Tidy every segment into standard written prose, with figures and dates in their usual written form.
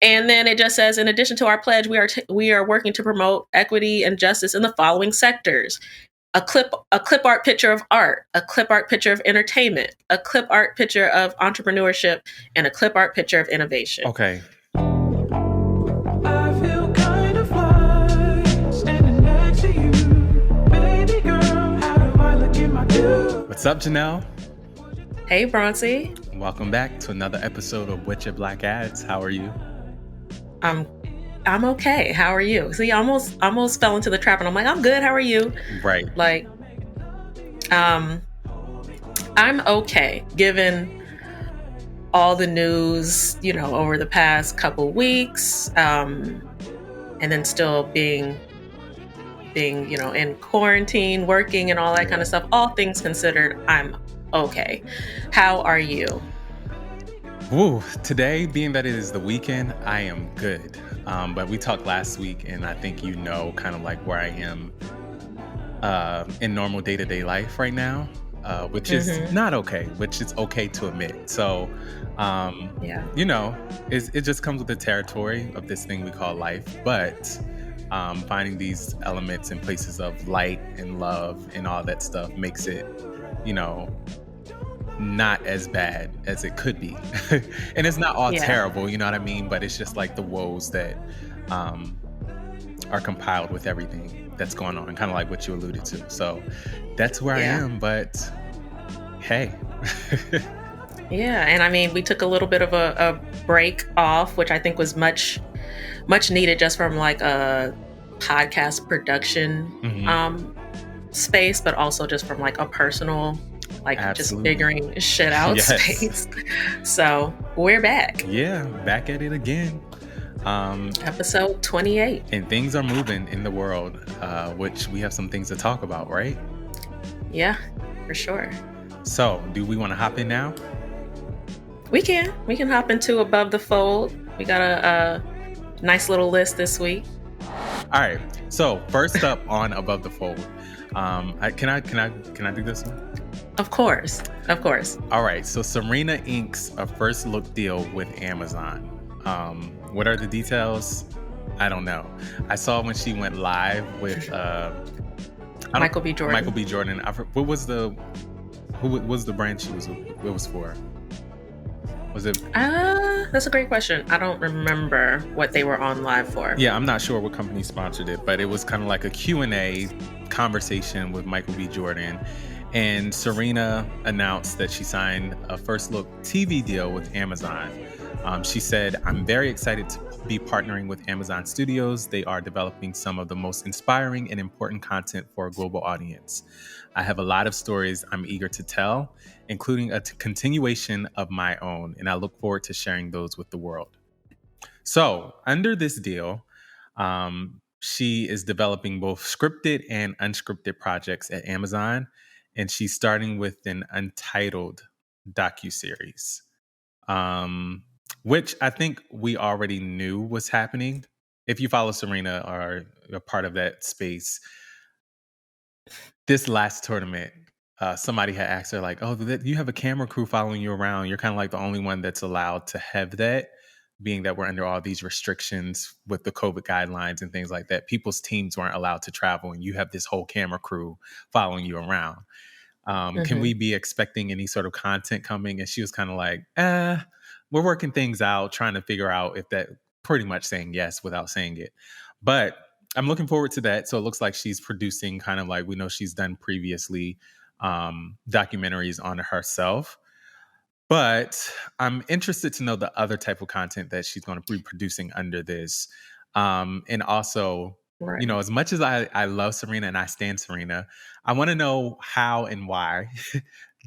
And then it just says, in addition to our pledge, we are working to promote equity and justice in the following sectors: a clip art picture of art, a clip art picture of entertainment, a clip art picture of entrepreneurship, and a clip art picture of innovation. Okay. I feel kind of fly standing next to you. Baby girl, how do I look in my view? What's up, Janelle? Hey, Bronzy. Welcome back to another episode of Witcha Black Ads. How are you? I'm okay. How are you? See, I almost fell into the trap, and I'm like, I'm good. How are you? Right. Like, I'm okay, given all the news, over the past couple weeks, and then still being, in quarantine, working, and all that kind of stuff. All things considered, I'm okay. How are you? Woo. Today, being that it is the weekend, I am good. But we talked last week, and I think kind of like where I am in normal day-to-day life right now, which is not okay, which is okay to admit. So, it just comes with the territory of this thing we call life. But finding these elements and places of light and love and all that stuff makes it, not as bad as it could be. And it's not all terrible, you know what I mean? But it's just like the woes that are compiled with everything that's going on, kind of like what you alluded to. So that's where I am, but hey. Yeah, and I mean, we took a little bit of a break off, which I think was much needed, just from like a podcast production space, but also just from like a personal, like just figuring shit out space. So we're back. Yeah, back at it again. Episode 28. And things are moving in the world, which we have some things to talk about, right? Yeah, for sure. So do we want to hop in now? We can hop into Above the Fold. We got a nice little list this week. All right. So first up on Above the Fold, can I do this one? Of course. All right. So Serena inks a first look deal with Amazon. What are the details? I don't know. I saw when she went live with Michael B. Jordan. Who was the brand it was for? Was it? That's a great question. I don't remember what they were on live for. Yeah, I'm not sure what company sponsored it, but it was kind of like a Q&A conversation with Michael B. Jordan. And Serena announced that she signed a first look TV deal with Amazon. She said, "I'm very excited to be partnering with Amazon Studios. They are developing some of the most inspiring and important content for a global audience. I have a lot of stories I'm eager to tell, including a continuation of my own, and I look forward to sharing those with the world." So under this deal, she is developing both scripted and unscripted projects at Amazon, and she's starting with an Untitled docuseries, which I think we already knew was happening. If you follow Serena or are a part of that space, this last tournament, somebody had asked her like, "Oh, you have a camera crew following you around. You're kind of like the only one that's allowed to have that, being that we're under all these restrictions with the COVID guidelines and things like that. People's teams weren't allowed to travel, and you have this whole camera crew following you around. Can we be expecting any sort of content coming?" And she was kind of like, we're working things out, trying to figure out if that, pretty much saying yes without saying it. But I'm looking forward to that. So it looks like she's producing kind of like, we know she's done previously documentaries on herself. But I'm interested to know the other type of content that she's going to be producing under this. And also, as much as I love Serena and I stan Serena, I want to know how and why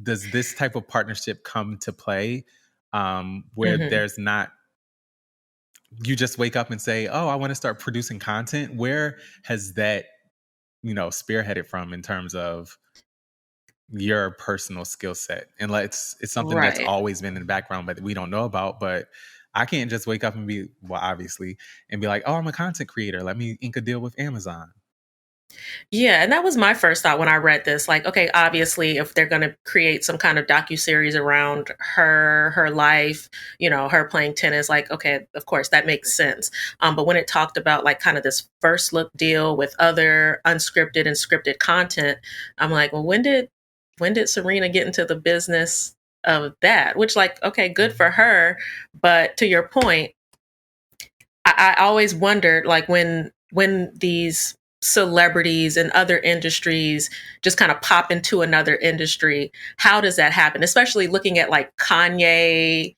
does this type of partnership come to play, where there's not, you just wake up and say, "Oh, I want to start producing content." Where has that, spearheaded from in terms of your personal skill set? And it's something that's always been in the background, but we don't know about. But I can't just wake up and be like, "Oh, I'm a content creator. Let me ink a deal with Amazon." Yeah, and that was my first thought when I read this. Like, okay, obviously, if they're going to create some kind of docuseries around her life, her playing tennis, like, okay, of course, that makes sense. But when it talked about like kind of this first look deal with other unscripted and scripted content, I'm like, well, when did Serena get into the business of that? Which, like, okay, good for her, but to your point, I always wondered, like, when these celebrities and other industries just kind of pop into another industry, how does that happen? Especially looking at like Kanye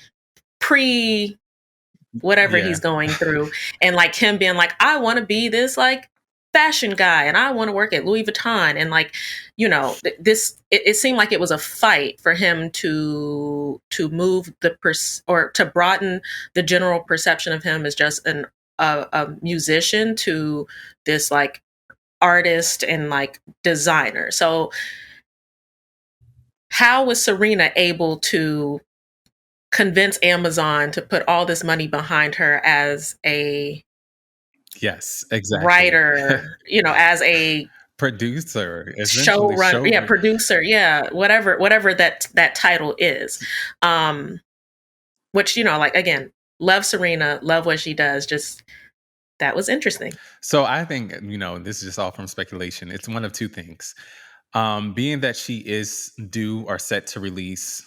pre whatever Yeah. he's going through, and like him being like, I want to be this like fashion guy and I want to work at Louis Vuitton, and like, this it seemed like it was a fight for him to move or to broaden the general perception of him as just a musician to this like artist and like designer. So how was Serena able to convince Amazon to put all this money behind her as a Yes, exactly. writer, as a Producer, essentially showrunner, show. producer, whatever that title is. Which, like, again, love Serena, love what she does. Just that was interesting. So I think, this is just all from speculation. It's one of two things. Being that she is due or set to release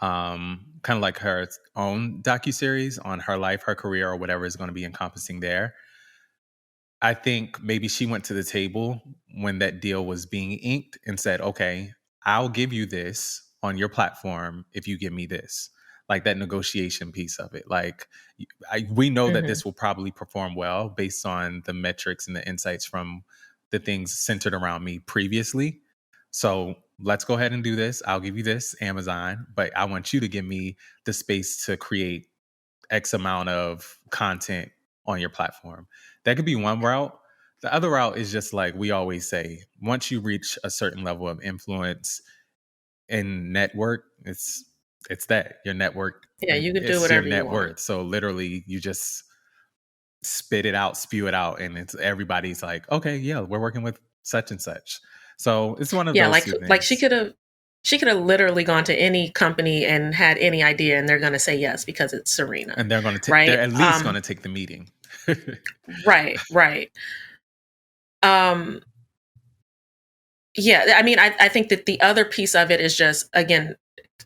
kind of like her own docuseries on her life, her career, or whatever is going to be encompassing there. I think maybe she went to the table when that deal was being inked and said, okay, I'll give you this on your platform if you give me this. Like that negotiation piece of it. Like, we know that Hmm. this will probably perform well based on the metrics and the insights from the things centered around me previously. So let's go ahead and do this. I'll give you this, Amazon, but I want you to give me the space to create X amount of content on your platform. That could be one route. The other route is just like we always say, once you reach a certain level of influence and network, it's that your network, Yeah, you could do it's your whatever you net want. worth. So literally you just spit it out, spew it out, and it's everybody's like, okay, yeah, we're working with such and such. So it's one of Yeah, those like two like she things. could have literally gone to any company and had any idea, and they're going to say yes because it's Serena, And they're going to take, they're right? at least going to take the meeting. Right. Um, yeah, I mean, I think that the other piece of it is just, again,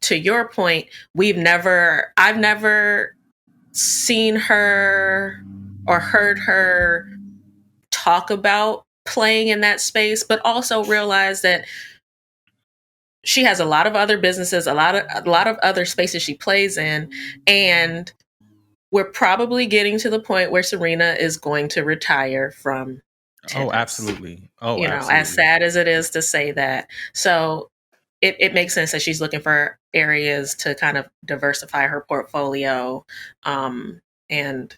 to your point, I've never seen her or heard her talk about playing in that space, but also realize that she has a lot of other businesses, a lot of other spaces she plays in, and we're probably getting to the point where Serena is going to retire from Oh, tennis. absolutely. Oh, As absolutely. sad as it is to say that. So it makes sense that she's looking for areas to kind of diversify her portfolio, and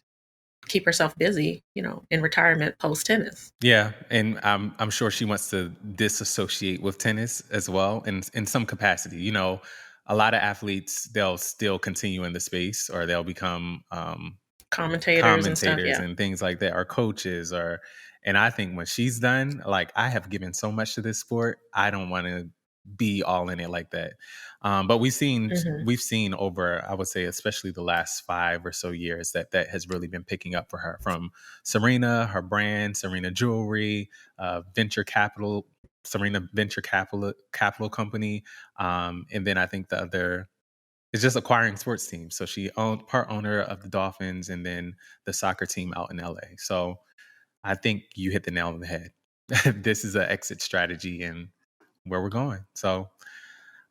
keep herself busy, in retirement post tennis. Yeah, and I'm sure she wants to disassociate with tennis as well in some capacity. A lot of athletes, they'll still continue in the space or they'll become Commentators and stuff. commentators Yeah. and things like that, or coaches, and I think when she's done, like, I have given so much to this sport, I don't want to be all in it like that. But Hmm. we've seen over, I would say, especially the last 5 or so years, that has really been picking up for her, from Serena, her brand, Serena Jewelry, venture capital, Serena Venture Capital Company, and then I think the other is just acquiring sports teams. So she owned part owner of the Dolphins and then the soccer team out in LA. So I think you hit the nail on the head. This is an exit strategy and where we're going. So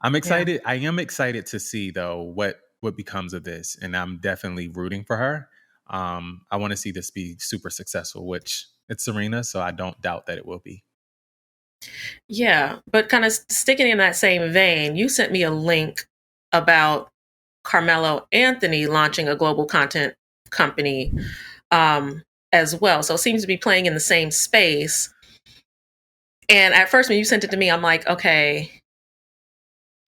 I'm Yeah. excited. I am excited to see though what becomes of this, and I'm definitely rooting for her. I want to see this be super successful, which it's Serena, so I don't doubt that it will be. Yeah. But kind of sticking in that same vein, you sent me a link about Carmelo Anthony launching a global content company, as well. So it seems to be playing in the same space. And at first, when you sent it to me, I'm like, okay,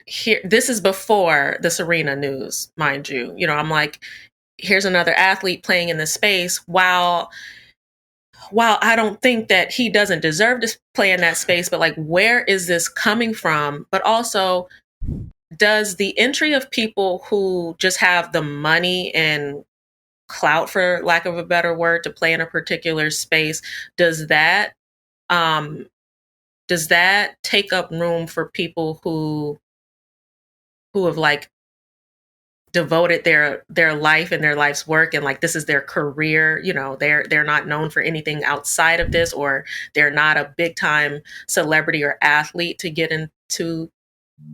here, this is before the Serena news, mind you. I'm like, here's another athlete playing in this space while while I don't think that he doesn't deserve to play in that space, but like, where is this coming from? But also, does the entry of people who just have the money and clout, for lack of a better word, to play in a particular space, does that um does that take up room for people who have like devoted their life and their life's work, and like this is their career, they're not known for anything outside of this, or they're not a big time celebrity or athlete to get into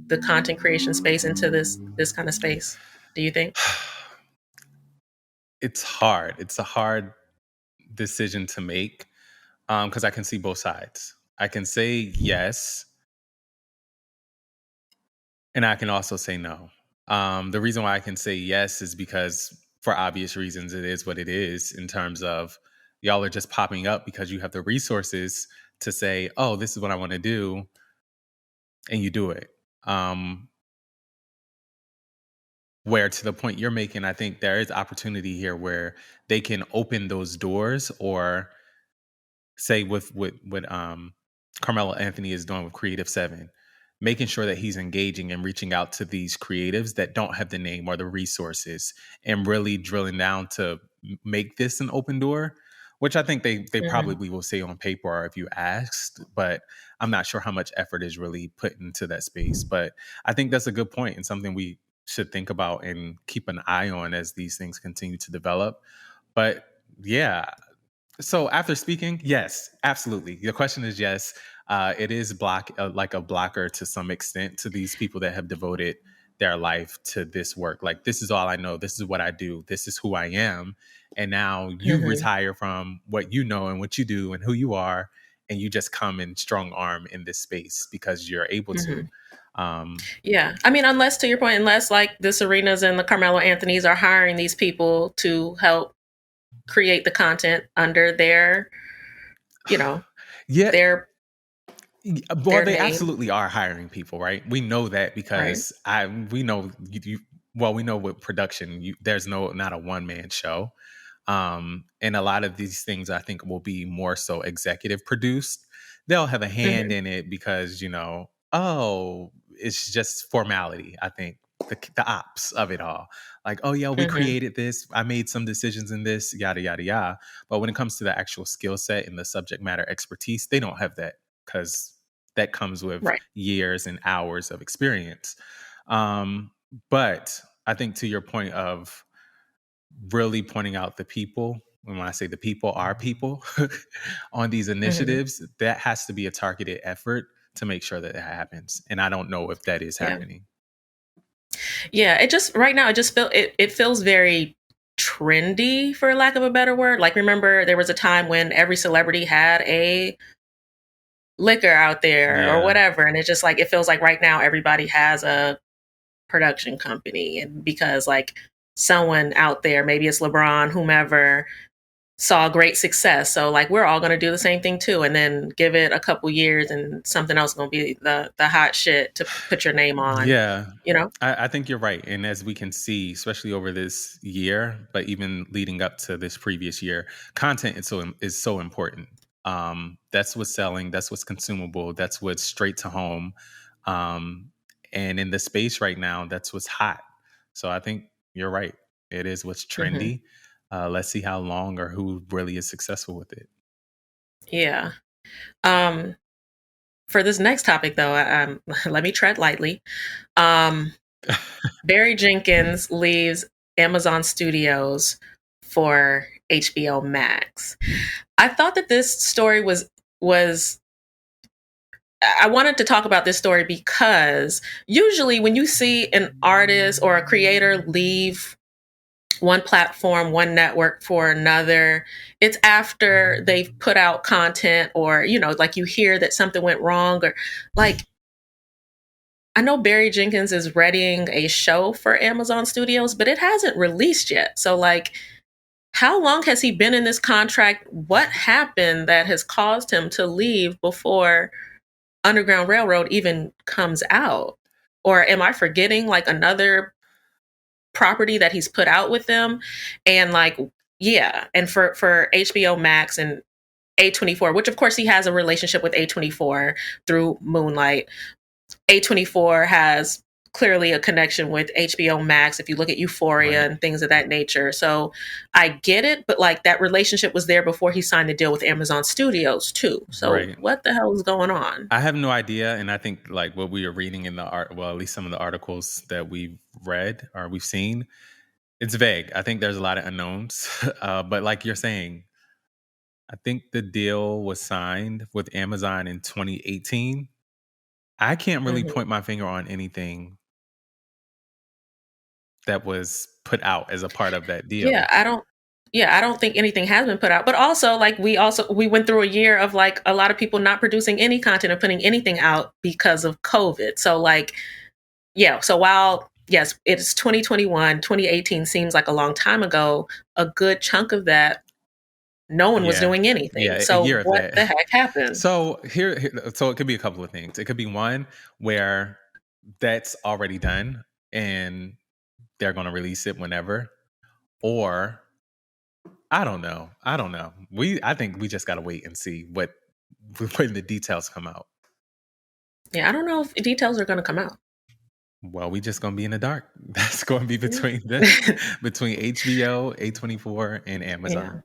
the content creation space, into this kind of space, do you think? It's hard. It's a hard decision to make, because I can see both sides. I can say yes, and I can also say no. The reason why I can say yes is because, for obvious reasons, it is what it is in terms of y'all are just popping up because you have the resources to say, oh, this is what I want to do, and you do it. Where, to the point you're making, I think there is opportunity here where they can open those doors, or say with what Carmelo Anthony is doing with Creative 7, making sure that he's engaging and reaching out to these creatives that don't have the name or the resources, and really drilling down to make this an open door, which I think they Hmm. probably will say on paper or if you asked, but I'm not sure how much effort is really put into that space. But I think that's a good point and something we should think about and keep an eye on as these things continue to develop. But yeah, so after speaking, yes, absolutely. The question is yes. It is like a blocker to some extent to these people that have devoted their life to this work. Like, this is all I know. This is what I do. This is who I am. And now you Hmm. retire from what you know and what you do and who you are, and you just come in strong arm in this space because you're able to. Hmm. Um, Yeah, I mean, unless, to your point, unless like the Serenas and the Carmelo Anthonys are hiring these people to help create the content under you know, yeah, their well, their they name, absolutely are hiring people, right? We know that right? because we know well, we know with production, there's not a one man show, and a lot of these things I think will be more so executive produced. They'll have a hand Hmm. in it because oh, it's just formality. I think the ops of it all, like, oh yeah, we Hmm. created this, I made some decisions in this, yada yada yada. But when it comes to the actual skill set and the subject matter expertise, they don't have that because that comes with Right. years and hours of experience. Um, but I think, to your point of really pointing out the people, when I say the people are people on these Hmm. initiatives, that has to be a targeted effort to make sure that that happens. And I don't know if that is Yeah. happening. Yeah. It just, right now, it feels very trendy, for lack of a better word. Like, remember there was a time when every celebrity had a liquor out there or Yeah. whatever, and it's just like, it feels like right now everybody has a production company, and because like someone out there, maybe it's LeBron, whomever, saw great success, so like we're all going to do the same thing too, and then give it a couple years and something else going to be the hot shit to put your name on, Yeah, you know. I think you're right. And as we can see, especially over this year, but even leading up to this previous year, content is so important. That's what's selling. That's what's consumable. That's what's straight to home. Um, and in the space right now, that's what's hot. So I think you're right. It is what's Hmm. trendy. Let's see how long or who really is successful with it. Yeah. um for this next topic though, let me tread lightly. um Barry Jenkins leaves Amazon Studios for HBO Max. I thought that this story was I wanted to talk about this story because usually when you see an artist or a creator leave one platform, one network for another, it's after they've put out content, or, like, you hear that something went wrong, or like, I know Barry Jenkins is readying a show for Amazon Studios, but it hasn't released yet. So, like, how long has he been in this contract? What happened that has caused him to leave before Underground Railroad even comes out? Or am I forgetting like another property that he's put out with them? And like, yeah, and for HBO Max, and A24, which of course he has a relationship with A24 through Moonlight. A24 has clearly a connection with HBO Max if you look at Euphoria Right. and things of that nature. So I get it, but like that relationship was there before he signed the deal with Amazon Studios too. So Right. what the hell is going on? I have no idea, and I think like what we are reading in the art, well, at least some of the articles that we've read or we've seen, it's vague. I think there's a lot of unknowns, but like you're saying, I think the deal was signed with Amazon in 2018. I can't really Mhm. point my finger on anything that was put out as a part of that Yeah, deal. I don't think anything has been put out. But also like we went through a year of like a lot of people not producing any content or putting anything out because of COVID. So like yeah, so while yes, it's 2021, 2018 seems like a long time ago, a good chunk of that no one was Yeah. doing anything. Yeah, a So year of what that. the heck happened? So so it could be a couple of things. It could be one where that's already done and they're going to release it whenever, or I don't know. I don't know. I think we just got to wait and see what when the details come out. Yeah, I don't know if details are going to come out. Well, we just gonna be in the dark. That's going to be between between HBO, A24, and Yeah. Amazon.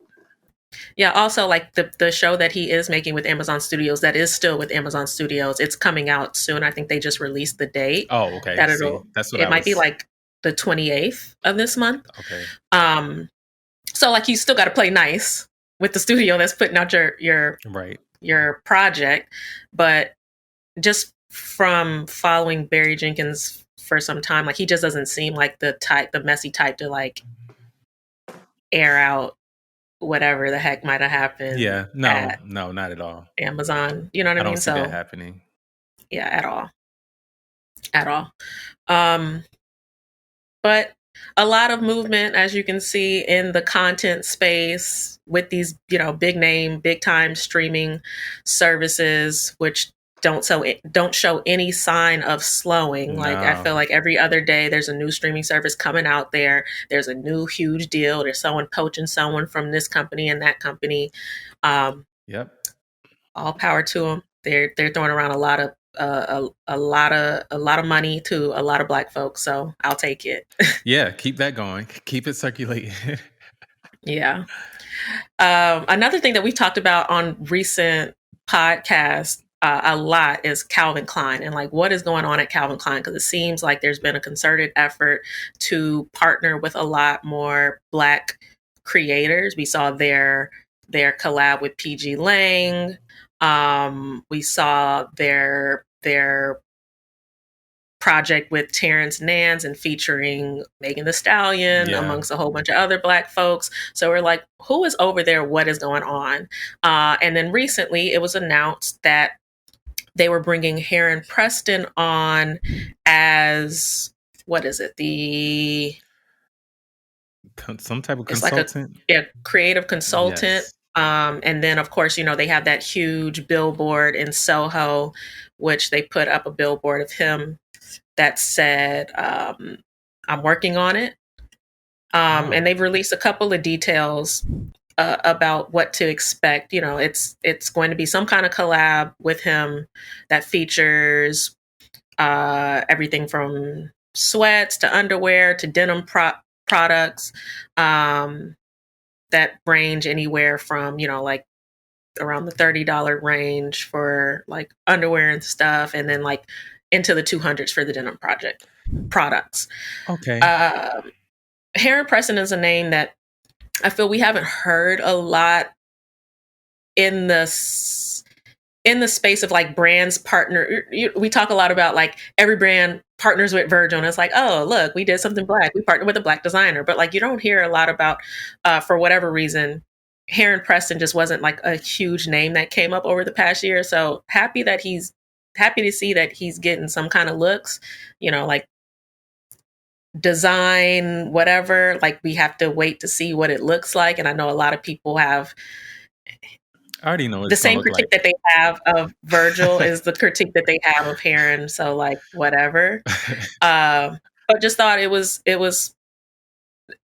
Yeah, also like the show that he is making with Amazon Studios that is still with Amazon Studios, it's coming out soon. I think they just released the date Oh, okay. that See, that's what it I might be was. like the 28th of this month. Okay. So like you still got to play nice with the studio that's putting out Right. your project, but just from following Barry Jenkins for some time, like he just doesn't seem like the messy type to like air out whatever the heck might have happened Yeah. No. at No. Not at all. Amazon. You know what I I don't mean? see that So happening. yeah, at all. Um, but a lot of movement, as you can see, in the content space with these, big name, big time streaming services, which don't show any sign of slowing. Like I feel No. like every other day there's a new streaming service coming out there. There's a new huge deal. There's someone poaching someone from this company and that company. Yep. All power to them. They're throwing around a lot of a lot of money to a lot of Black folks. So I'll take it. Yeah. Keep that going. Keep it circulating. Yeah. Another thing that we've talked about on recent podcasts a lot is Calvin Klein and like what is going on at Calvin Klein, because it seems like there's been a concerted effort to partner with a lot more Black creators. We saw their collab with PG Lang. We saw their project with Terrence Nance and featuring Megan Thee Stallion, Yeah. amongst a whole bunch of other Black folks. So we're like, who is over there? What is going on? And then recently it was announced that they were bringing Heron Preston on as, what is it? Some type of It's like a consultant. creative consultant. Yes. And then, of course, they have that huge billboard in Soho, which they put up a billboard of him that said, I'm working on it. And they've released a couple of details about what to expect. It's going to be some kind of collab with him that features everything from sweats to underwear to denim products that range anywhere from, like around the $30 range for like underwear and stuff, and then like into the 200s for the denim products. Okay. Heron Preston is a name that I feel we haven't heard a lot in the space of like brands partner. We talk a lot about like every brand partners with Virgil, and it's like, oh, look, we did something Black. We partnered with a Black designer, but like you don't hear a lot about, for whatever reason, Heron Preston just wasn't like a huge name that came up over the past year. So happy to see that he's getting some kind of looks, like design, whatever. Like we have to wait to see what it looks like. And I know a lot of people have I already know what the it's gonna same look critique like. that they have of Virgil is the critique that they have of Heron. So like whatever. But just thought it was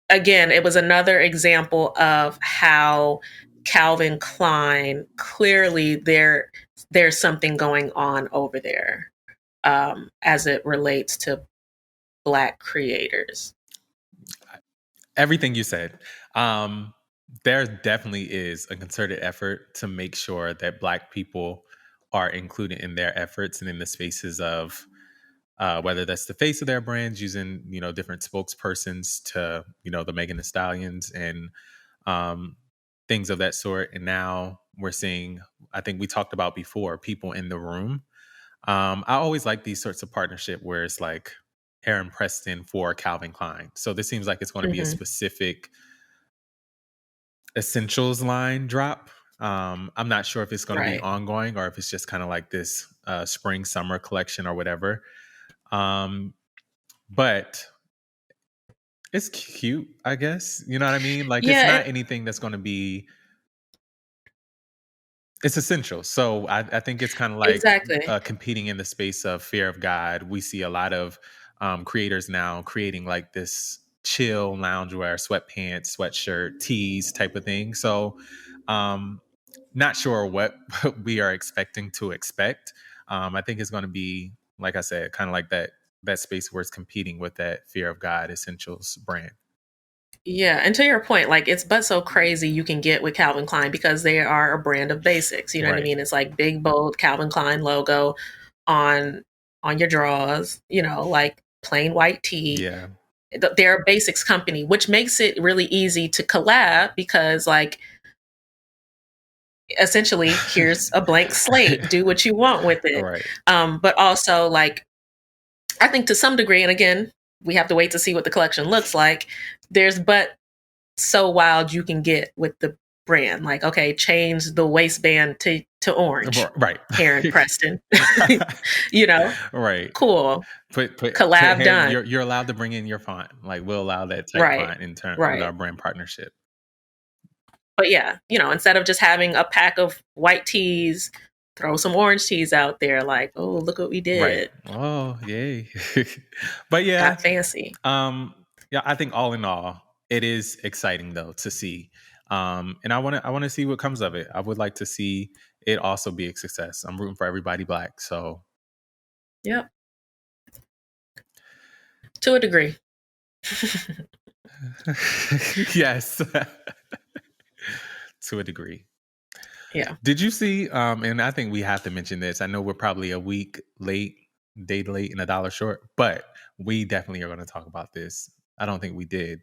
again, it was another example of how Calvin Klein, clearly there's something going on over there as it relates to Black creators. Everything you said. There definitely is a concerted effort to make sure that Black people are included in their efforts and in the spaces of whether that's the face of their brands, using different spokespersons to the Megan Thee Stallions and things of that sort. And now we're seeing, I think we talked about before, people in the room. I always like these sorts of partnership where it's like Aaron Preston for Calvin Klein. So this seems like it's going to be a specific essentials line drop. I'm not sure if it's going to be ongoing or if it's just kind of like this spring summer collection or whatever. But it's cute, I guess. You know what I mean? Like it's not anything that's going to be. It's essential. So I think it's kind of like competing in the space of fear of God. We see a lot of creators now creating like this chill loungewear, sweatpants, sweatshirt, tees type of thing. So not sure what we are expecting to expect. I think it's going to be, like I said, kind of like that space where it's competing with that fear of God essentials brand. Yeah, and to your point, like it's but so crazy you can get with Calvin Klein because they are a brand of basics. You know what I mean? It's like big, bold Calvin Klein logo on your drawers. Like plain white tee. Yeah, they're a basics company, which makes it really easy to collab because, like, essentially, here's a blank slate. Do what you want with it. Right. But also, like, I think to some degree, and again, we have to wait to see what the collection looks like. There's but so wild you can get with the brand. Like, okay, change the waistband to orange. Right. Aaron Preston. Right. Cool. Put collab done. You're allowed to bring in your font. Like we'll allow that type font in turn with our brand partnership. But yeah, instead of just having a pack of white tees, throw some orange tees out there. Like, oh, look what we did. Right. Oh, yay. But yeah. Got fancy. Yeah, I think all in all, it is exciting though to see. And I want to see what comes of it. I would like to see it also be a success. I'm rooting for everybody Black. So. Yep. To a degree. Yes. To a degree. Yeah. Did you see, and I think we have to mention this. I know we're probably a week late, day late, and $1 short, but we definitely are going to talk about this. I don't think we did.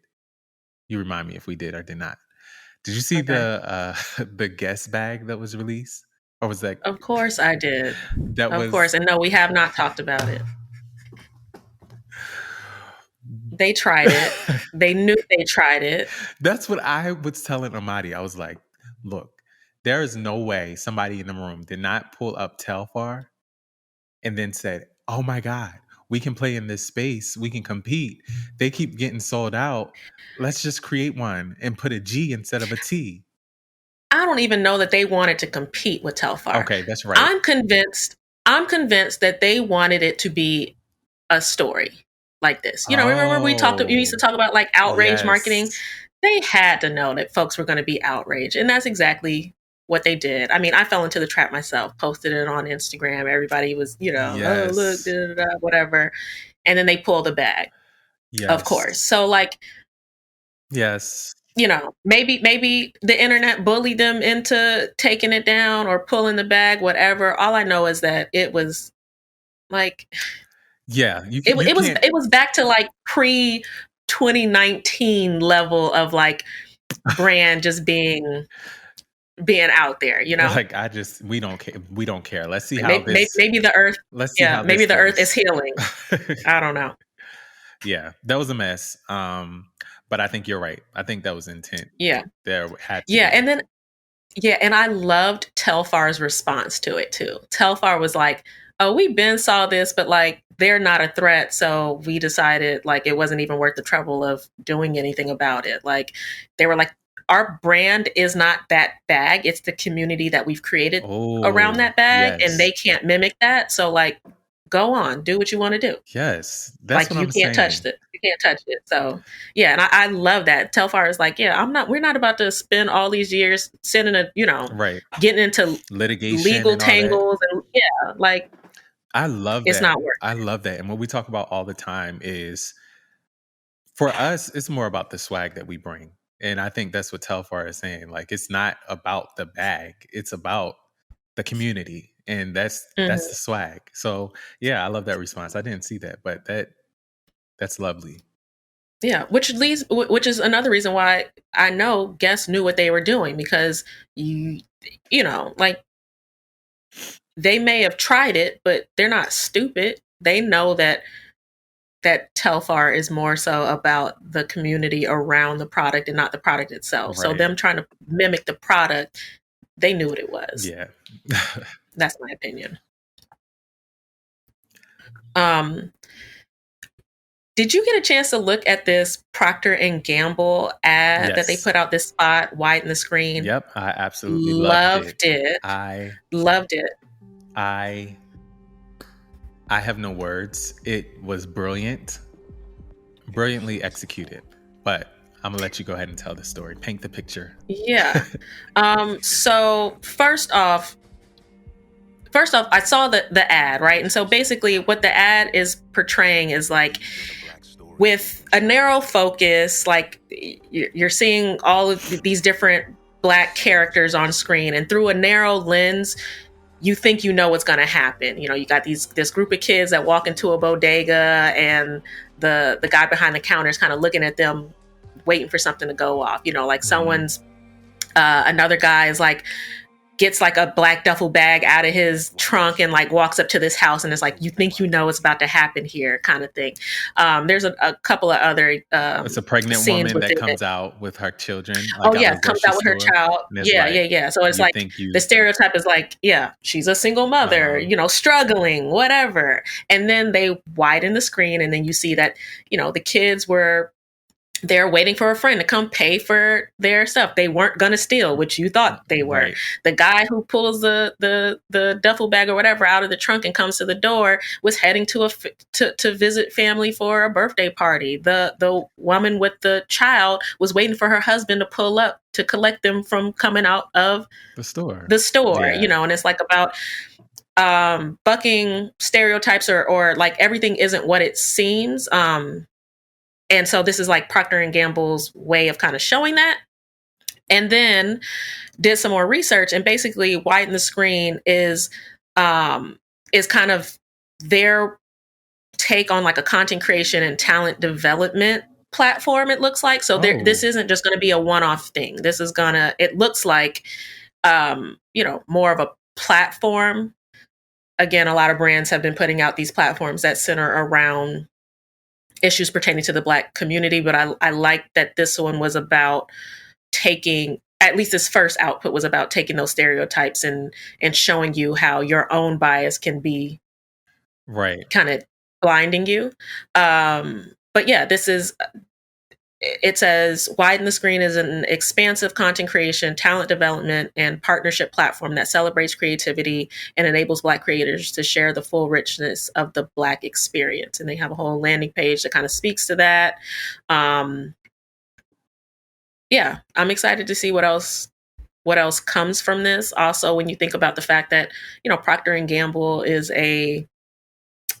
You remind me if we did or did not. Did you see the guest bag that was released? Or was that? Of course I did. Of course. And no, we have not talked about it. They tried it. They knew they tried it. That's what I was telling Amadi. I was like, look, there is no way somebody in the room did not pull up Telfar and then said, oh my God, we can play in this space. We can compete. They keep getting sold out. Let's just create one and put a G instead of a T. I don't even know that they wanted to compete with Telfar. Okay, that's right. I'm convinced that they wanted it to be a story like this. Remember we used to talk about like outrage marketing? They had to know that folks were going to be outraged. And that's exactly what they did. I mean, I fell into the trap myself, posted it on Instagram. Everybody was, oh, look, whatever. And then they pulled the bag, of course. So like, yes, maybe the internet bullied them into taking it down or pulling the bag, whatever. All I know is that it was like, yeah, it was back to like pre 2019 level of like brand just being out there, Like we don't care. Let's see how maybe the earth. Let's see how maybe the earth is healing. I don't know. Yeah, that was a mess. But I think you're right. I think that was intent. Yeah, there had to. Yeah, and I loved Telfar's response to it too. Telfar was like, "Oh, we been saw this, but like they're not a threat, so we decided like it wasn't even worth the trouble of doing anything about it." Like they were like, our brand is not that bag. It's the community that we've created around that bag, and they can't mimic that. So like, go on, do what you want to do. Yes, that's what You I'm can't touch saying. it. You can't touch it. So yeah, and I love that. Telfar is like, yeah, we're not about to spend all these years sending Right. getting into Litigation legal and all that. tangles and I love it's that. not worth I love that. And what we talk about all the time is, for us, it's more about the swag that we bring. And I think that's what Telfar is saying. Like, it's not about the bag. It's about the community. And that's it. the swag. So yeah, I love that response. I didn't see that, but that's lovely. Yeah, which is another reason why I know guests knew what they were doing, because they may have tried it, but they're not stupid. They know that Telfar is more so about the community around the product and not the product itself. So Right. them trying to mimic the product, they knew what it was. Yeah. That's my opinion. Did you get a chance to look at this Proctor and Gamble ad that they Yes. put out, this spot, wide in the screen? Yep, I absolutely Loved it. I Loved it. I have no words. It was brilliant, brilliantly executed. But I'm gonna let you go ahead and tell the story. Paint the picture. Yeah. So first off, I saw the ad, right? And so basically what the ad is portraying is like, with a narrow focus, like you're seeing all of these different Black characters on screen, and through a narrow lens, you think you know what's going to happen. You got this group of kids that walk into a bodega, and the guy behind the counter is kind of looking at them, waiting for something to go off. Someone's another guy is like, gets like a black duffel bag out of his trunk and like walks up to this house, and it's like, you think you know what's about to happen here, kind of thing. There's a couple of other it's a pregnant woman that comes out with her children. Comes out with her child. Yeah. So it's like the stereotype is like, yeah, she's a single mother, struggling, whatever. And then they widen the screen, and then you see that the kids were there waiting for a friend to come pay for their stuff. They weren't going to steal, which you thought they were. Right. The guy who pulls the duffel bag or whatever out of the trunk and comes to the door was heading to visit family for a birthday party. The woman with the child was waiting for her husband to pull up to collect them from coming out of the store. Yeah. And it's like about bucking stereotypes, or like everything isn't what it seems. And so this is like Procter and Gamble's way of kind of showing that. And then did some more research, and basically Widen the Screen is kind of their take on like a content creation and talent development platform, it looks like. So this isn't just going to be a one-off thing. This is it looks like, more of a platform. Again, a lot of brands have been putting out these platforms that center around issues pertaining to the Black community, but I like that this one was about taking, at least this first output was about taking those stereotypes and showing you how your own bias can be kind of blinding you. But yeah, it says Widen the Screen is an expansive content creation, talent development, and partnership platform that celebrates creativity and enables Black creators to share the full richness of the Black experience. And they have a whole landing page that kind of speaks to that. Yeah, I'm excited to see what else comes from this. Also, when you think about the fact that, Procter and Gamble is a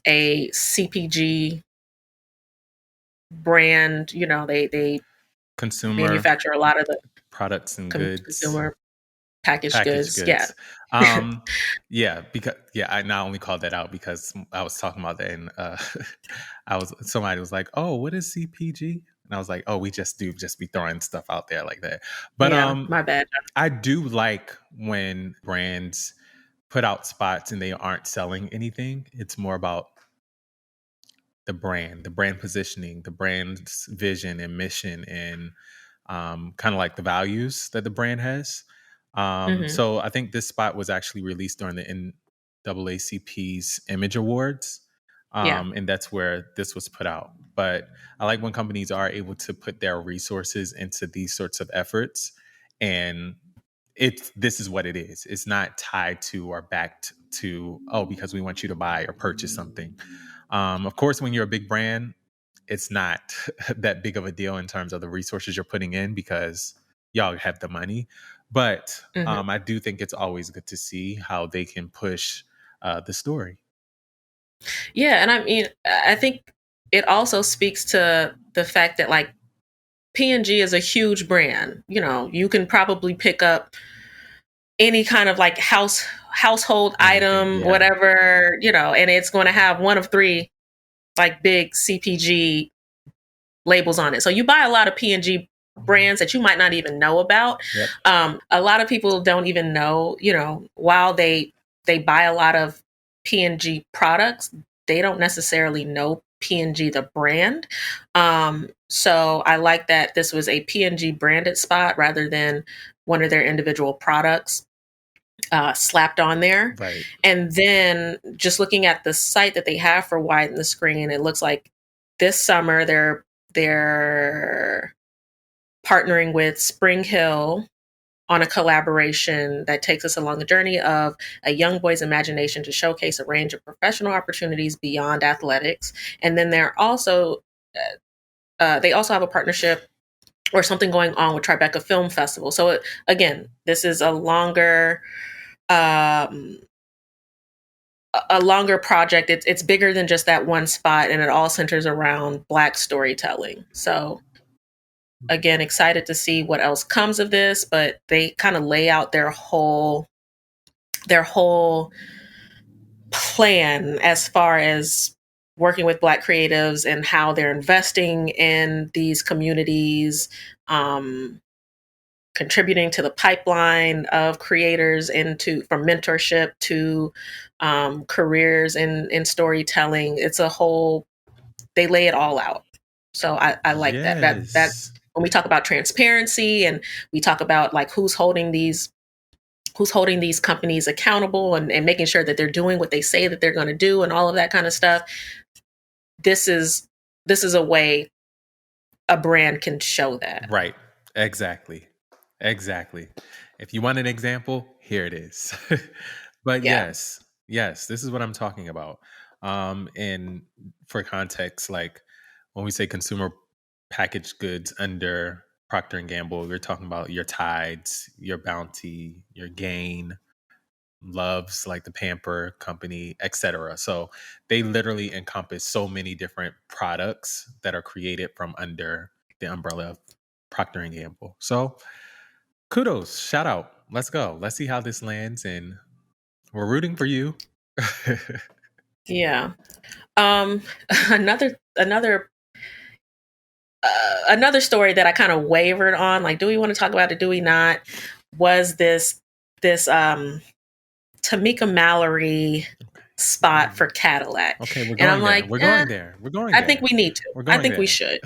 CPG brand, they consumer manufacture a lot of the products and goods, consumer packaged goods. Yeah. Because I not only called that out because I was talking about that, and somebody was like, oh, what is CPG? And I was like, oh, we just be throwing stuff out there like that. But my bad. I do like when brands put out spots and they aren't selling anything. It's more about the brand positioning, the brand's vision and mission, and kind of like the values that the brand has. So I think this spot was actually released during the NAACP's Image Awards. And that's where this was put out. But I like when companies are able to put their resources into these sorts of efforts, and this is what it is. It's not tied to or backed because we want you to buy or purchase something. Of course, when you're a big brand, it's not that big of a deal in terms of the resources you're putting in because y'all have the money. But I do think it's always good to see how they can push the story. Yeah, and I mean, I think it also speaks to the fact that like P&G is a huge brand. You know, you can probably pick up any kind of like household item, whatever, you know, and it's going to have one of three like big CPG labels on it. So you buy a lot of P&G brands that you might not even know about. A lot of people don't even know, you know, while they buy a lot of P&G products, they don't necessarily know P&G the brand. So I like that this was a P&G branded spot rather than one of their individual products slapped on there. Right. And then just looking at the site that they have for Widen the Screen, it looks like this summer they're partnering with Spring Hill on a collaboration that takes us along the journey of a young boy's imagination to showcase a range of professional opportunities beyond athletics. And then they also have a partnership or something going on with Tribeca Film Festival. So again, this is a longer project. It's bigger than just that one spot, and it all centers around Black storytelling. So again, excited to see what else comes of this, but they kind of lay out their whole plan as far as working with Black creatives and how they're investing in these communities, contributing to the pipeline of creators from mentorship to careers in storytelling. It's a whole, they lay it all out. So I like that when we talk about transparency and we talk about like who's holding these companies accountable and making sure that they're doing what they say that they're going to do and all of that kind of stuff. This is a way a brand can show that. Right. Exactly. If you want an example, here it is. But yes, this is what I'm talking about. And for context, like when we say consumer packaged goods under Procter and Gamble, we're talking about your Tides, your Bounty, your Gain, Loves, like the Pamper Company, etc. So they literally encompass so many different products that are created from under the umbrella of Procter and Gamble. So kudos, shout out. Let's go. Let's see how this lands, and we're rooting for you. Yeah. Another story that I kind of wavered on, like, do we want to talk about it? Do we not? Was this Tamika Mallory spot for Cadillac? Okay, we're going there. We're going there. I think we need to. I think we should.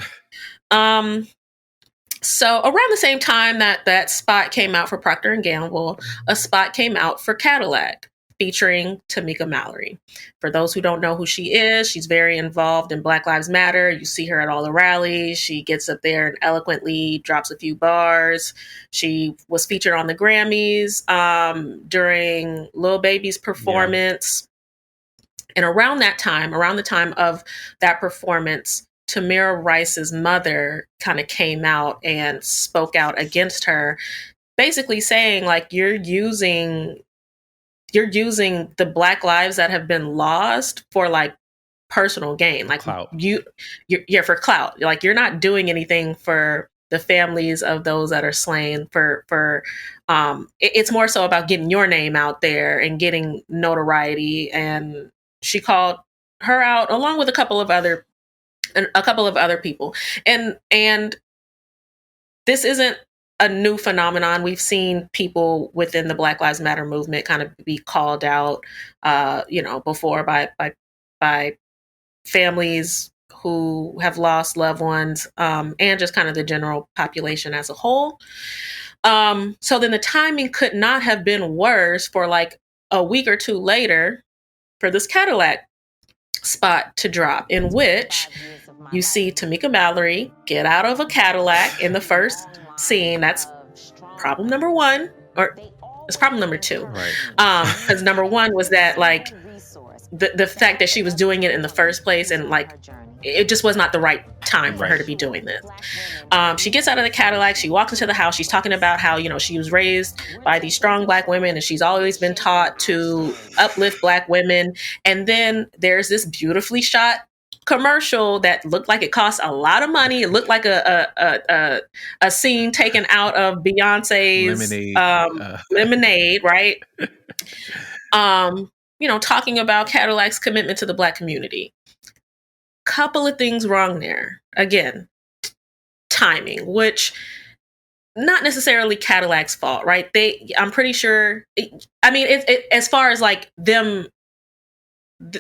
So around the same time that spot came out for Procter and Gamble, a spot came out for Cadillac featuring Tamika Mallory. For those who don't know who she is, she's very involved in Black Lives Matter. You see her at all the rallies. She gets up there and eloquently drops a few bars. She was featured on the Grammys during Lil Baby's performance. And around the time of that performance, Tamir Rice's mother kind of came out and spoke out against her, basically saying like, you're using the Black lives that have been lost for like personal gain, like clout. You're for clout. Like you're not doing anything for the families of those that are slain. It's more so about getting your name out there and getting notoriety. And she called her out along with a couple of other people. And this isn't a new phenomenon. We've seen people within the Black Lives Matter movement kind of be called out, before by families who have lost loved ones, and just kind of the general population as a whole. So then the timing could not have been worse for like a week or two later for this Cadillac spot to drop, in which you see Tamika Mallory get out of a Cadillac in the first scene. That's problem number one. Or It's problem number 2. Right. Because number 1 was that like the fact that she was doing it in the first place, and like it just was not the right time for her to be doing this. She gets out of the Cadillac, she walks into the house, she's talking about how, you know, she was raised by these strong Black women and she's always been taught to uplift Black women. And then there's this beautifully shot commercial that looked like it cost a lot of money. It looked like a scene taken out of Beyonce's Lemonade, right? You know, talking about Cadillac's commitment to the Black community. Couple of things wrong there. Again, timing, which not necessarily Cadillac's fault, right? I'm pretty sure. As far as like them,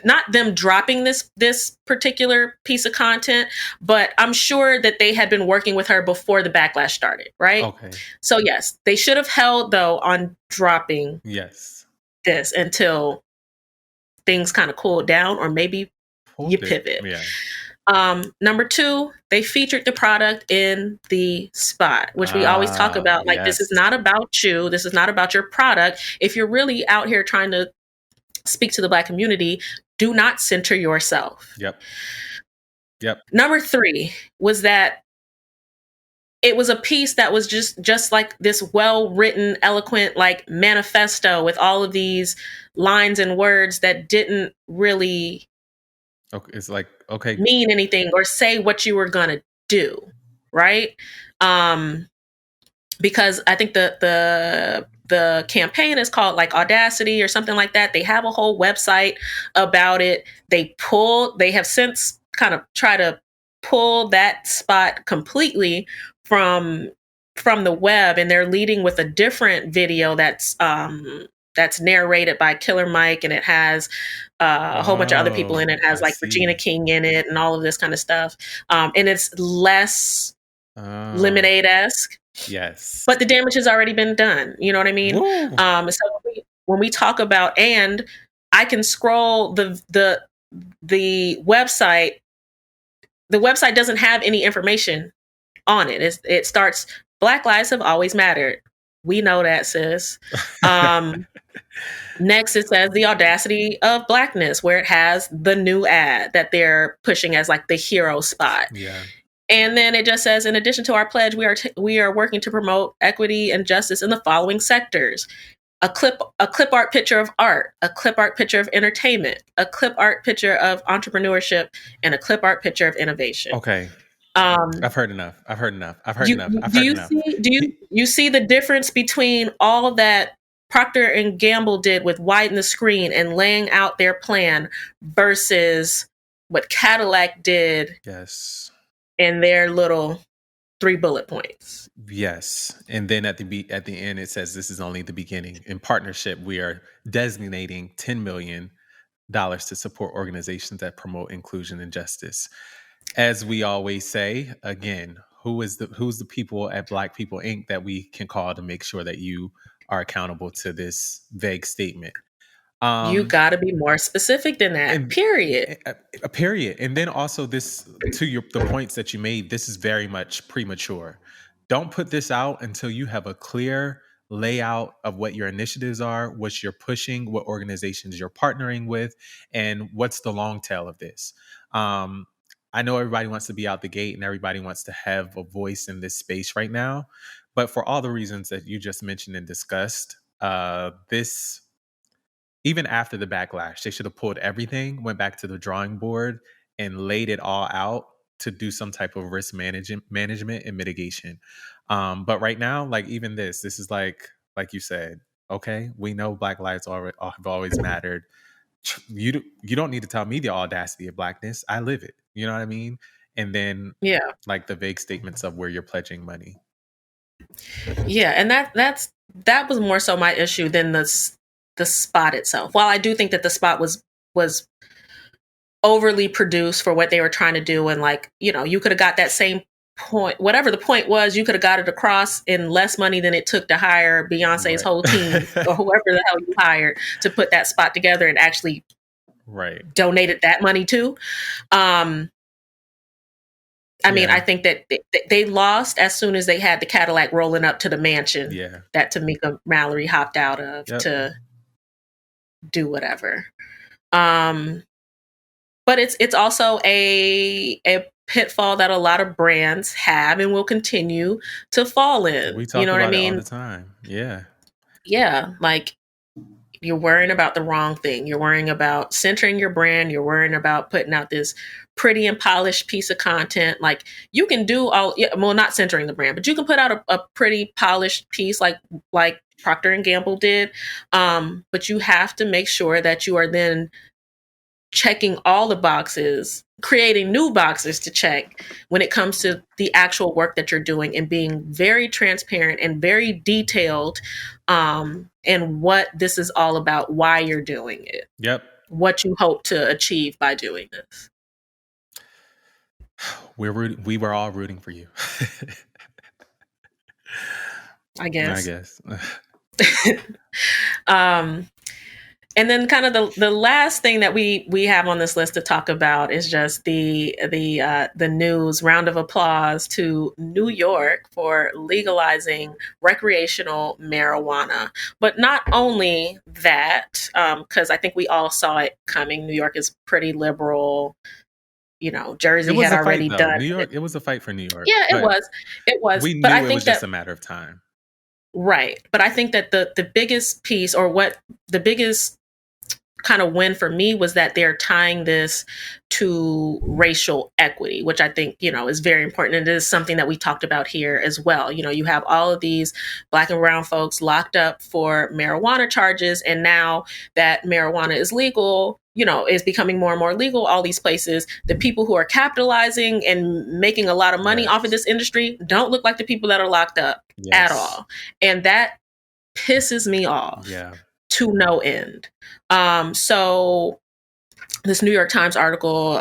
not them dropping this particular piece of content, but I'm sure that they had been working with her before the backlash started, right? Okay. So yes, they should have held though on dropping this until things kind of cooled down, or maybe you pivot. Yeah. Number 2, they featured the product in the spot, which we always talk about. Like, this is not about you. This is not about your product. If you're really out here trying to speak to the Black community, do not center yourself. Yep. Number 3 was that it was a piece that was just like this well-written, eloquent, like manifesto with all of these lines and words that didn't really it's like, mean anything or say what you were gonna do, right? Because I think the campaign is called like Audacity or something like that. They have a whole website about it. They have since kind of try to pull that spot completely from the web, and they're leading with a different video that's narrated by Killer Mike, and it has a whole bunch of other people in it. It has like Regina King in it and all of this kind of stuff. And it's less Lemonade-esque. Yes. But the damage has already been done. You know what I mean? So when we talk about, and I can scroll the website, the website doesn't have any information on it. It starts, Black lives have always mattered. We know that, sis. Next, it says the audacity of Blackness, where it has the new ad that they're pushing as like the hero spot. Yeah. And then it just says, in addition to our pledge, we are working to promote equity and justice in the following sectors: a clip art picture of art, a clip art picture of entertainment, a clip art picture of entrepreneurship, and a clip art picture of innovation. Okay. I've heard enough. Do you see the difference between all that Proctor and Gamble did with widen the screen and laying out their plan versus what Cadillac did? Yes. In their little 3 bullet points. Yes. And then at the end, it says this is only the beginning. In partnership, we are designating $10 million to support organizations that promote inclusion and justice. As we always say, again, who's the people at Black People Inc. that we can call to make sure that you are accountable to this vague statement? You got to be more specific than that. Period. Period. And then also this, to the points that you made, this is very much premature. Don't put this out until you have a clear layout of what your initiatives are, what you're pushing, what organizations you're partnering with, and what's the long tail of this. I know everybody wants to be out the gate and everybody wants to have a voice in this space right now, but for all the reasons that you just mentioned and discussed, this, even after the backlash, they should have pulled everything, went back to the drawing board, and laid it all out to do some type of risk management and mitigation. But right now, like even this is like you said, okay, we know Black lives have always mattered. You don't need to tell me the audacity of Blackness. I live it. You know what I mean? And then like the vague statements of where you're pledging money. Yeah, and that was more so my issue than the spot itself. While I do think that the spot was overly produced for what they were trying to do, and like, you know, you could have got that same point, whatever the point was, you could have got it across in less money than it took to hire Beyonce's whole team or whoever the hell you hired to put that spot together and actually donated that money to. I mean, I think that they lost as soon as they had the Cadillac rolling up to the mansion that Tamika Mallory hopped out of to do whatever. But it's also a pitfall that a lot of brands have and will continue to fall in. We talk you know about what I mean? it all the time. Yeah. Yeah. Like, you're worrying about the wrong thing. You're worrying about centering your brand. You're worrying about putting out this pretty and polished piece of content. Like, you can do not centering the brand, but you can put out a pretty polished piece like Proctor and Gamble did. But you have to make sure that you are then checking all the boxes, creating new boxes to check when it comes to the actual work that you're doing, and being very transparent and very detailed in what this is all about, why you're doing it. Yep. What you hope to achieve by doing this. We were all rooting for you. I guess. And then kind of the last thing that we have on this list to talk about is just the news. Round of applause to New York for legalizing recreational marijuana. But not only that, because I think we all saw it coming. New York is pretty liberal. You know, Jersey had already done New York. It was a fight for New York. Yeah, it was. We but knew I it think was just a matter of time. Right. But I think that the biggest piece, or what the biggest kind of win for me, was that they're tying this to racial equity, which I think, is very important. And it is something that we talked about here as well. You have all of these Black and brown folks locked up for marijuana charges. And now that marijuana is legal, is becoming more and more legal, all these places, the people who are capitalizing and making a lot of money off of this industry don't look like the people that are locked up at all. And that pisses me off to no end. So this New York Times article,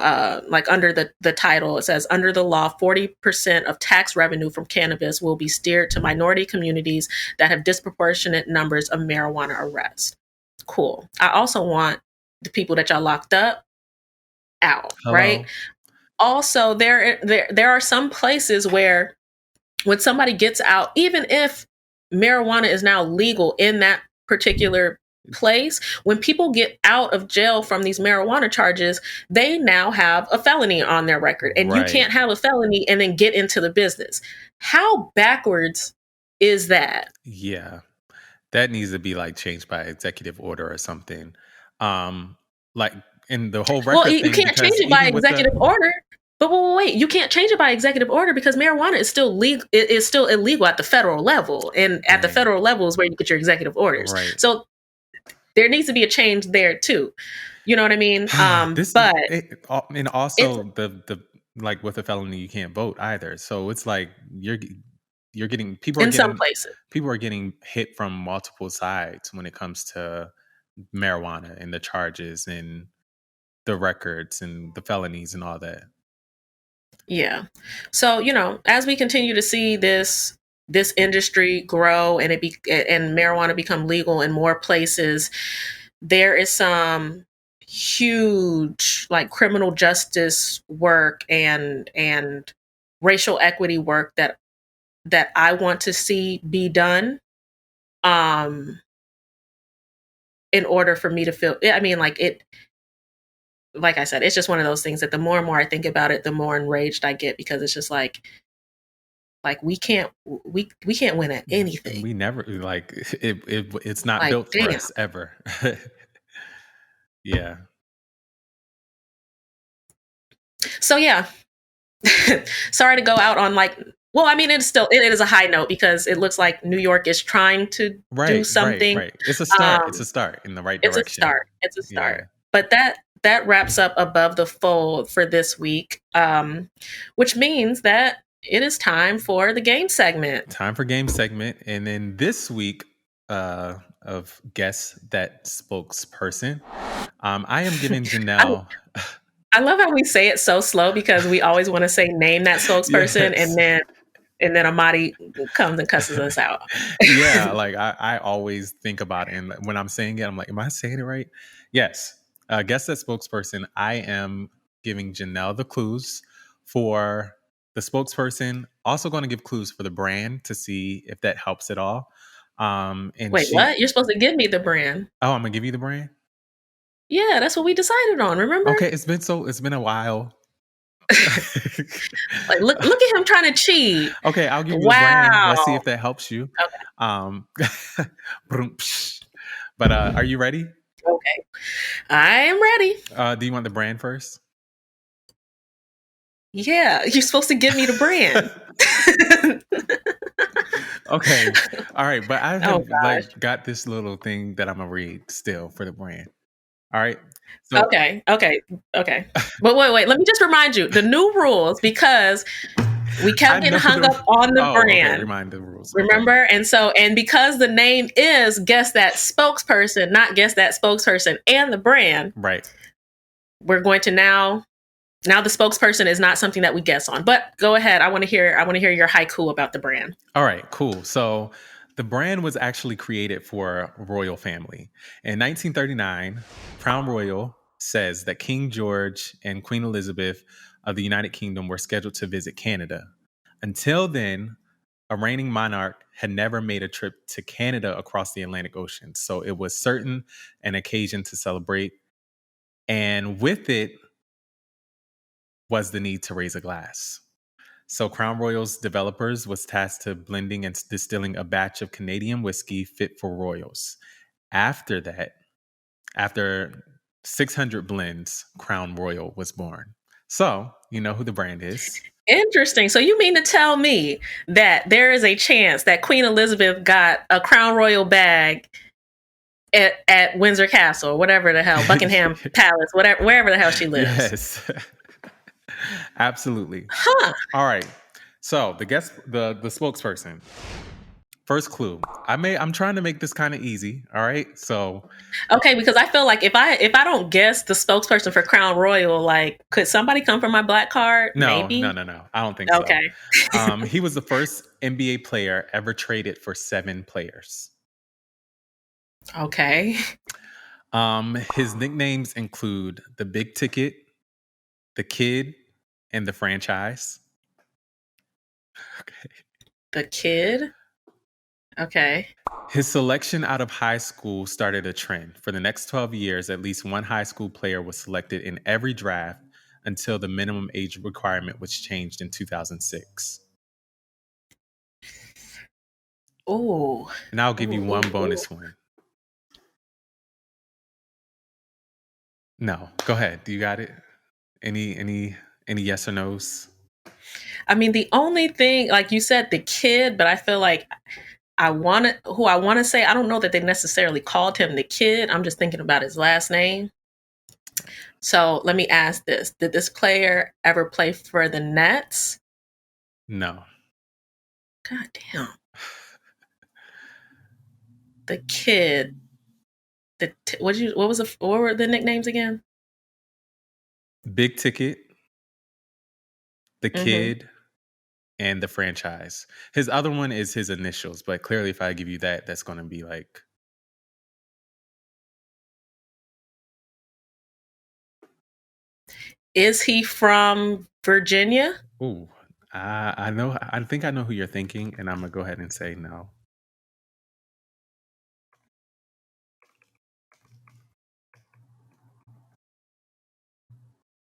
like under the title, it says, under the law, 40% of tax revenue from cannabis will be steered to minority communities that have disproportionate numbers of marijuana arrests. Cool. I also want the people that y'all locked up out, right? Also, there are some places where when somebody gets out, even if marijuana is now legal in that particular place, when people get out of jail from these marijuana charges, they now have a felony on their record. And you can't have a felony and then get into the business. How backwards is that? Yeah. That needs to be like changed by executive order or something. Like in the whole record thing. You can't change it by executive order. But wait, you can't change it by executive order because marijuana is still legal. It is still illegal at the federal level, and at the federal level is where you get your executive orders. Right. So there needs to be a change there too. You know what I mean? And also the like with a felony, you can't vote either. So it's like you're getting some places. People are getting hit from multiple sides when it comes to marijuana and the charges and the records and the felonies and all that. Yeah. So, as we continue to see this industry grow and and marijuana become legal in more places, there is some huge like criminal justice work and racial equity work that I want to see be done in order for me to feel, like I said, it's just one of those things that the more and more I think about it, the more enraged I get, because it's just like we can't win at anything. We never it's not built for us ever. Yeah. So yeah. Sorry to go out on it is a high note because it looks like New York is trying to do something. Right. It's a start. It's a start in the right direction. It's a start. Yeah. But that wraps up Above the Fold for this week, which means that it is time for the game segment. And then this week of Guess That Spokesperson, I am giving Janelle... I love how we say it so slow because we always want to say name that spokesperson, and then Amadi comes and cusses us out. Yeah, like I always think about it, and when I'm saying it, I'm like, am I saying it right? Yes. Guess That Spokesperson. I am giving Janelle the clues for the spokesperson. Also going to give clues for the brand to see if that helps at all. And Wait, what? You're supposed to give me the brand. Oh, I'm gonna give you the brand. Yeah, that's what we decided on. Remember? Okay, it's been a while. Like, look at him trying to cheat. Okay, I'll give you a brand. Let's see if that helps you. Okay. But are you ready? Okay, I am ready. Do you want the brand first? Yeah, you're supposed to give me the brand. Okay, all right, but I have got this little thing that I'm gonna read still for the brand. All right. So, okay. But wait. Let me just remind you the new rules, because we kept getting hung up on the brand. Okay, remind the rules. Remember? Okay. And because the name is Guess That Spokesperson, not Guess That Spokesperson and the brand. Right. We're going to now the spokesperson is not something that we guess on. But go ahead. I want to hear your haiku about the brand. All right, cool. So the brand was actually created for a royal family. In 1939, Crown Royal says that King George and Queen Elizabeth of the United Kingdom were scheduled to visit Canada. Until then, a reigning monarch had never made a trip to Canada across the Atlantic Ocean. So it was certain an occasion to celebrate. And with it was the need to raise a glass. So Crown Royal's developers was tasked to blending and distilling a batch of Canadian whiskey fit for royals. After that, after 600 blends, Crown Royal was born. So, you know who the brand is. Interesting. So you mean to tell me that there is a chance that Queen Elizabeth got a Crown Royal bag at Windsor Castle, or whatever the hell, Buckingham Palace, wherever the hell she lives? Yes. Absolutely. Huh. All right. So the spokesperson. First clue. I'm trying to make this kind of easy. All right. So okay, because I feel like if I don't guess the spokesperson for Crown Royal, like, could somebody come for my black card? No. Maybe? No. I don't think so. Okay. He was the first NBA player ever traded for 7 players. Okay. His nicknames include the Big Ticket, the Kid, and the Franchise. Okay. The Kid. Okay. His selection out of high school started a trend. For the next 12 years, at least one high school player was selected in every draft until the minimum age requirement was changed in 2006. Oh. And I'll give you one bonus one. No, go ahead. Do you got it? Any yes or no's? I mean, the only thing, like you said, the Kid, but I feel like I want to say, I don't know that they necessarily called him the Kid. I'm just thinking about his last name. So let me ask this. Did this player ever play for the Nets? No. God damn. The Kid. What were the nicknames again? Big Ticket, the Kid, and the Franchise. His other one is his initials, but clearly if I give you that, that's going to be like... Is he from Virginia? Ooh, I know. I think I know who you're thinking, and I'm going to go ahead and say no.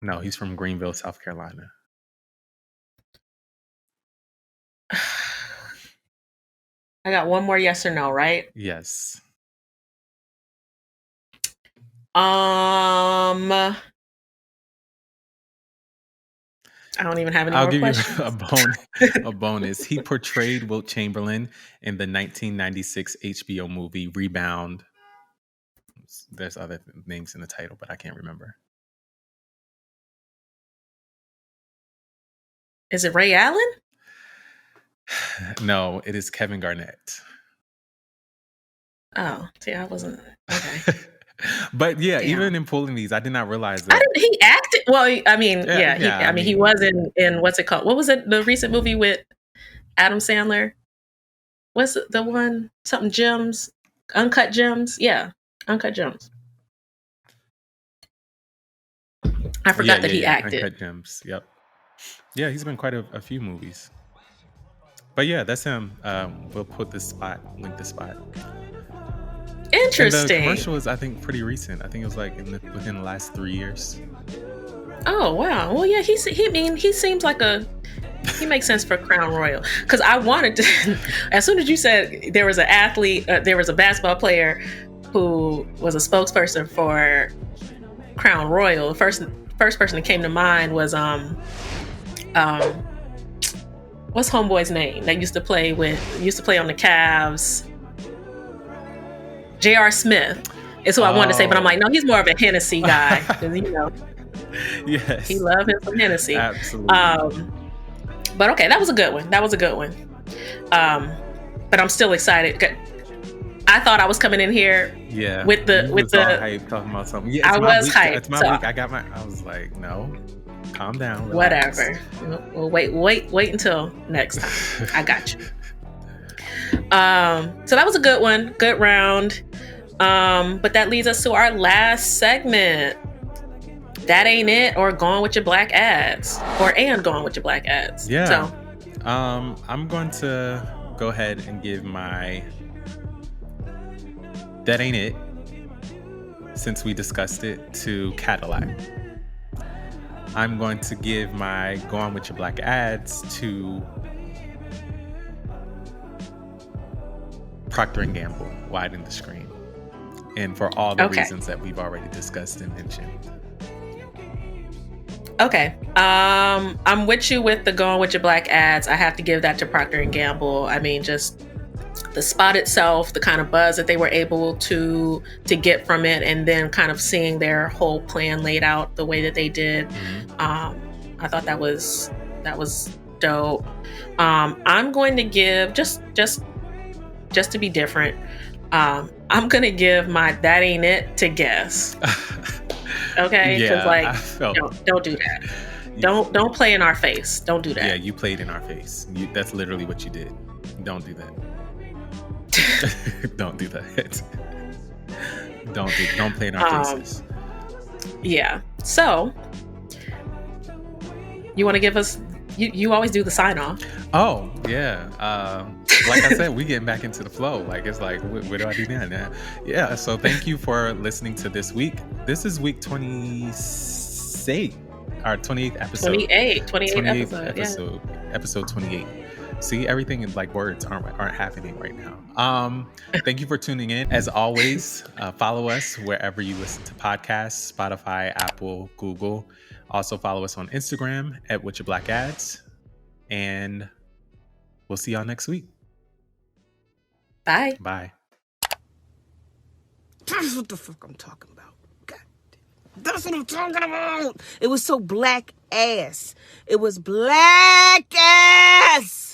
No, he's from Greenville, South Carolina. I got one more yes or no, right? Yes. I don't even have any more questions. I'll give you a bonus. He portrayed Wilt Chamberlain in the 1996 HBO movie Rebound. There's other names in the title, but I can't remember. Is it Ray Allen? No, it is Kevin Garnett. Oh, see, I wasn't okay. But yeah, Damn. even in pulling these, I did not realize that. He acted well. I mean, he was in what's it called? What was it? The recent movie with Adam Sandler. What's the one? Something Gems, Uncut Gems. Yeah, Uncut Gems. I forgot that he acted. Uncut Gems. Yep. Yeah, he's been quite a few movies. But yeah, that's him. We'll put link this spot. And the Interesting. commercial is, I think, pretty recent. I think it was like within the last 3 years. Oh wow. Well, yeah, he seems like he makes sense for Crown Royal, because I wanted to. As soon as you said there was an athlete, there was a basketball player who was a spokesperson for Crown Royal. The first person that came to mind was what's homeboy's name that used to play on the Cavs? J.R. Smith is who I wanted to say, but I'm like, no, he's more of a Hennessy guy. 'Cause, Yes, he loved him some Hennessy. absolutely. But okay, that was a good one. But I'm still excited. I thought I was coming in here with the hype, talking about something. Yeah, I was hyped. It's my week. I was like, no, calm down. Relax. Whatever. We'll wait until next time. I got you. So that was a good one. Good round. But that leads us to our last segment. That Ain't It, or Gone With Your Black Ads. Gone With Your Black Ads. Yeah. So I'm going to go ahead and give my That Ain't It, since we discussed it, to Cadillac. I'm going to give my Gone With Your Black Ads to Proctor and Gamble, Widen the Screen. And for all the reasons that we've already discussed and mentioned. Okay. I'm with you with the Gone With Your Black Ads. I have to give that to Procter and Gamble. I mean, just the spot itself, the kind of buzz that they were able to get from it, and then kind of seeing their whole plan laid out the way that they did. I thought that was dope. I'm going to give just to be different. I'm gonna give my That Ain't It to Guess. Okay, because don't do that. Don't play in our face. Don't do that. Yeah, you played in our face. That's literally what you did. Don't do that. Don't do that. Don't play in our faces. Yeah. So, you want to give us? You always do the sign off. Oh yeah. Like I said, we getting back into the flow. Like it's like, what do I do now? Yeah. So thank you for listening to this week. This is week 28, our 28th episode. 28th episode. Yeah. Episode 28. See, everything in like words aren't happening right now. Thank you for tuning in. As always, follow us wherever you listen to podcasts: Spotify, Apple, Google. Also follow us on Instagram at Witcha Black Ads. And we'll see y'all next week. Bye. Bye. That's what the fuck I'm talking about. God, that's what I'm talking about. It was so black ass. It was black ass.